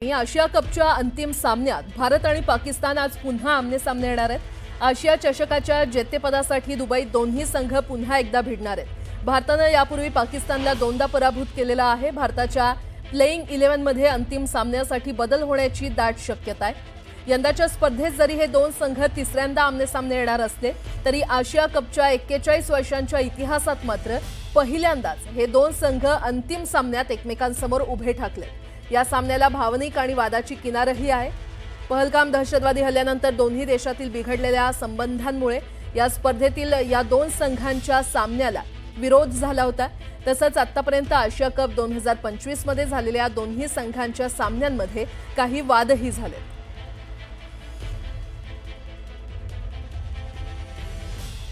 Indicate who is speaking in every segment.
Speaker 1: आशिया कपच्या अंतिम सामन्यात भारत आणि पाकिस्तान आज पुन्हा आमने-सामने येणार आहेत। आशिया चषकाच्या जेतेपदासाठी दुबईत दोन्ही संघ पुन्हा एकदा भिडणार आहेत। भारताने यापूर्वी पाकिस्तानला दोनदा पराभूत केलेला आहे। भारताच्या प्लेइंग 11 मध्ये अंतिम सामन्यासाठी बदल होण्याची दाट शक्यता आहे। यंदाच्या स्पर्धेत जरी हे दोन संघ तिसऱ्यांदा आमने-सामने येणार असले तरी आशिया कपच्या 41 वर्षांच्या इतिहासात मात्र पहिल्यांदाच हे दोन संघ अंतिम सामन्यात एकमेकांसमोर उभे ठाकले। या सामन्याला भावनिक आणि वादाची किनारही आहे। पहलगाम दहशतवादी हल्ल्यानंतर दोन्ही देशातील बिघडलेल्या संबंधांमुळे या स्पर्धेतील या दोन संघांच्या सामन्याला विरोध झाला होता। तसंच आतापर्यंत आशिया कप 2025 मध्ये झालेल्या दोन्ही संघांच्या सामन्यांमध्ये काही वादही झाले।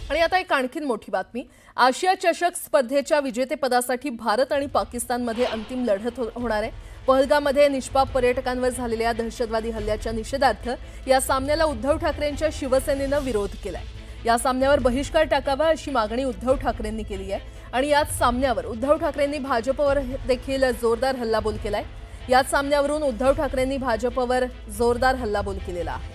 Speaker 1: आणि आता एक आणखीन मोठी बातमी, आशिया चषक स्पर्धेच्या विजेतेपदासाठी भारत आणि पाकिस्तानमध्ये अंतिम लढत होणार आहे। पहलगाममध्ये निष्पाप पर्यटकांवर झालेल्या दहशतवादी हल्ल्याच्या निषेधार्थ या सामन्याला उद्धव ठाकरेंच्या शिवसेनेने विरोध केलाय। या सामन्यावर बहिष्कार टाकावा अशी मागणी उद्धव ठाकरेंनी केली आहे आणि याच सामन्यावर उद्धव ठाकरेंनी भाजपवर देखील जोरदार हल्लाबोल केलाय। याच सामन्यावरून उद्धव ठाकरेंनी भाजपवर जोरदार हल्लाबोल केलेला आहे।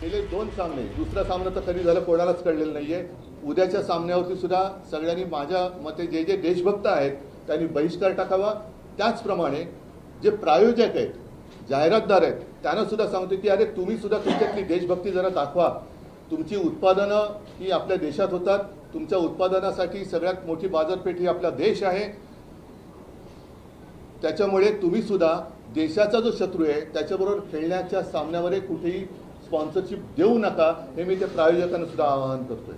Speaker 2: गेले दोन सामने, दुसरा सामना तर कधी झालं कोणालाच कळलेलं नाहीये। उद्याच्या सामन्यावरती सुद्धा सगळ्यांनी माझ्या मते जे जे देशभक्त आहेत त्यांनी बहिष्कार टाकावा। त्याचप्रमाणे जे प्रायोजक आहेत, जाहिरातदार आहेत, त्यांना सुद्धा सांगतो की अरे तुम्ही सुद्धा तुमच्यातली देशभक्ती जरा दाखवा। तुमची उत्पादनं ही आपल्या देशात होतात, तुमच्या उत्पादनासाठी सगळ्यात मोठी बाजारपेठ ही आपला देश आहे। त्याच्यामुळे तुम्ही सुद्धा देशाचा जो शत्रू आहे त्याच्याबरोबर खेळण्याच्या सामन्यामध्ये कुठेही स्पॉन्सरशिप देऊ नका, हे मी त्या प्रायोजकांना सुद्धा आवाहन करतोय।